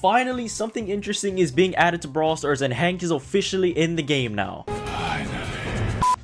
Finally, something interesting is being added to Brawl Stars and Hank is officially in the game now.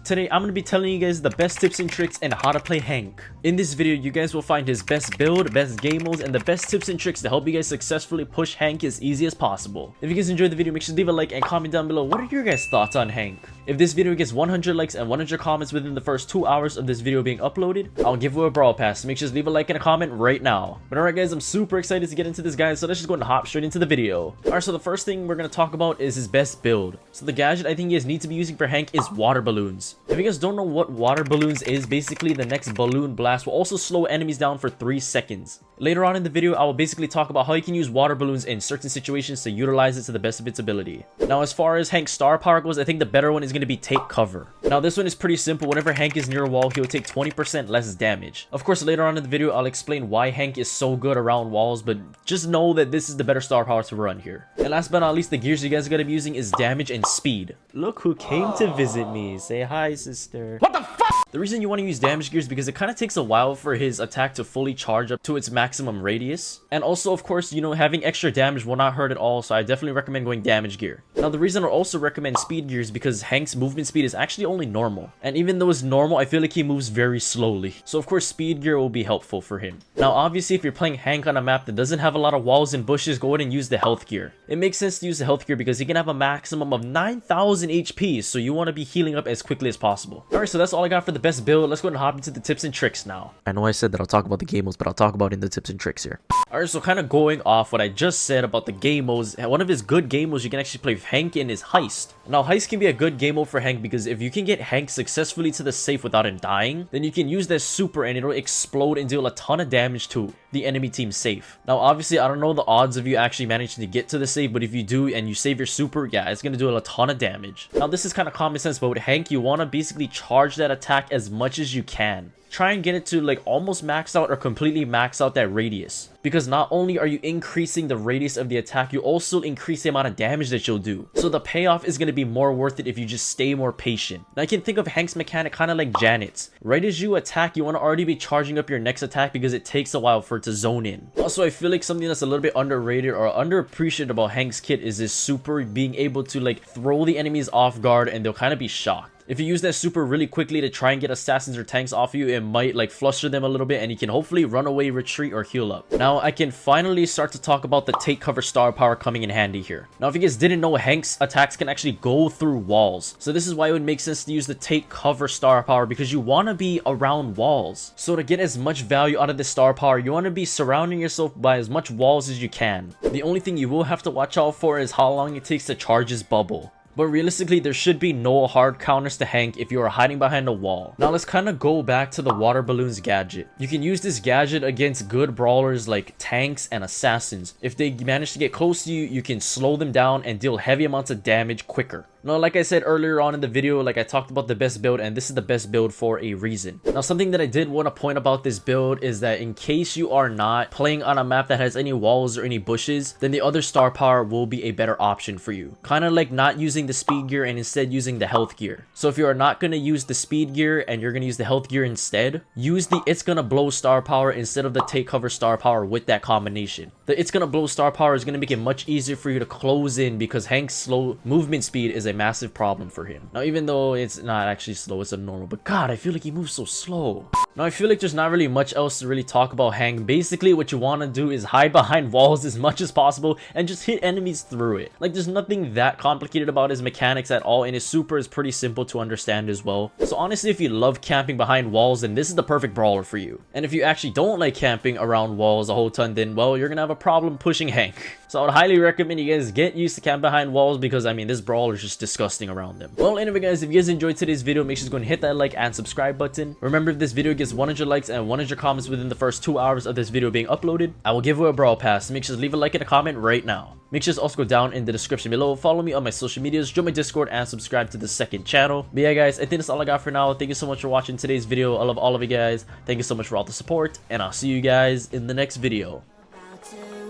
Today, I'm going to be telling you guys the best tips and tricks and how to play Hank. In this video, you guys will find his best build, best game modes, and the best tips and tricks to help you guys successfully push Hank as easy as possible. If you guys enjoyed the video, make sure to leave a like and comment down below what are your guys' thoughts on Hank. If this video gets 100 likes and 100 comments within the first 2 hours of this video being uploaded, I'll give you a Brawl Pass, so make sure to leave a like and a comment right now. But alright guys, I'm super excited to get into this guys, so let's just go and hop straight into the video. Alright, so the first thing we're going to talk about is his best build. So the gadget I think you guys need to be using for Hank is water balloons. If you guys don't know what water balloons is, basically the next balloon blast will also slow enemies down for 3 seconds. Later on in the video, I will basically talk about how you can use water balloons in certain situations to utilize it to the best of its ability. Now, as far as Hank's star power goes, I think the better one is going to be take cover. Now, this one is pretty simple. Whenever Hank is near a wall, he will take 20% less damage. Of course, later on in the video, I'll explain why Hank is so good around walls, but just know that this is the better star power to run here. And last but not least, the gears you guys are going to be using is damage and speed. Look who came to visit me. Say hi, sister. What the fuck? The reason you want to use damage gears because it kind of takes a while for his attack to fully charge up to its maximum radius. And also, of course, you know, having extra damage will not hurt at all, so I definitely recommend going damage gear. Now, the reason I also recommend speed gears because Hank's movement speed is actually only normal. And even though it's normal, I feel like he moves very slowly. So, of course, speed gear will be helpful for him. Now, obviously, if you're playing Hank on a map that doesn't have a lot of walls and bushes, go ahead and use the health gear. It makes sense to use the health gear because he can have a maximum of 9,000 HP, so you want to be healing up as quickly as possible. Alright, so that's all I got for the best build. Let's go ahead and hop into the tips and tricks now. I know I said that I'll talk about the game modes, but I'll talk about it in the tips and tricks here. Alright, so kind of going off what I just said about the game modes, one of his good game modes you can actually play with Hank in is Heist. Now, Heist can be a good game mode for Hank because if you can get Hank successfully to the safe without him dying, then you can use that super and it'll explode and deal a ton of damage to the enemy team's safe. Now, obviously, I don't know the odds of you actually managing to get to the safe, but if you do and you save your super, yeah, it's going to do a ton of damage. Now, this is kind of common sense, but with Hank, you want to basically charge that attack as much as you can. Try and get it to like almost max out or completely max out that radius, because not only are you increasing the radius of the attack, you also increase the amount of damage that you'll do. So the payoff is going to be more worth it if you just stay more patient. Now, you can think of Hank's mechanic kind of like Janet's. Right as you attack, you want to already be charging up your next attack because it takes a while for it to zone in. Also, I feel like something that's a little bit underrated or underappreciated about Hank's kit is his super being able to like throw the enemies off guard and they'll kind of be shocked. If you use that super really quickly to try and get assassins or tanks off you, it might like fluster them a little bit and you can hopefully run away, retreat, or heal up. Now, I can finally start to talk about the take cover star power coming in handy here. Now, if you guys didn't know, Hank's attacks can actually go through walls. So this is why it would make sense to use the take cover star power because you want to be around walls. So to get as much value out of this star power, you want to be surrounding yourself by as much walls as you can. The only thing you will have to watch out for is how long it takes to charge his bubble. But realistically, there should be no hard counters to Hank if you are hiding behind a wall. Now, let's kind of go back to the water balloons gadget. You can use this gadget against good brawlers like tanks and assassins. If they manage to get close to you, you can slow them down and deal heavy amounts of damage quicker. Now, like I said earlier on in the video, like I talked about the best build, and this is the best build for a reason. Now, something that I did want to point about this build is that in case you are not playing on a map that has any walls or any bushes, then the other star power will be a better option for you. Kind of like not using the speed gear and instead using the health gear. So if you are not going to use the speed gear and you're going to use the health gear instead, use the it's gonna blow star power instead of the take cover star power with that combination. The it's gonna blow star power is going to make it much easier for you to close in because Hank's slow movement speed is a massive problem for him. Now, even though it's not actually slow, it's abnormal, but god, I feel like he moves so slow. Now, I feel like there's not really much else to really talk about Hank. Basically, what you want to do is hide behind walls as much as possible and just hit enemies through it. Like, there's nothing that complicated about his mechanics at all, and his super is pretty simple to understand as well. So honestly, if you love camping behind walls, then this is the perfect brawler for you. And if you actually don't like camping around walls a whole ton, then well, you're gonna have a problem pushing Hank. So I would highly recommend you guys get used to camp behind walls because I mean, this brawler is just disgusting around them. Well, anyway guys, if you guys enjoyed today's video, make sure to go and hit that like and subscribe button. Remember, if this video gets 100 likes and 100 comments within the first 2 hours of this video being uploaded, I will give you a Brawl Pass. Make sure to leave a like and a comment right now. Make sure to also go down in the description below, follow me on my social medias, join my Discord, and subscribe to the second channel. But yeah guys, I think that's all I got for now. Thank you so much for watching today's video. I love all of you guys. Thank you so much for all the support, and I'll see you guys in the next video.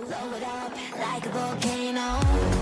Blow it up like a volcano.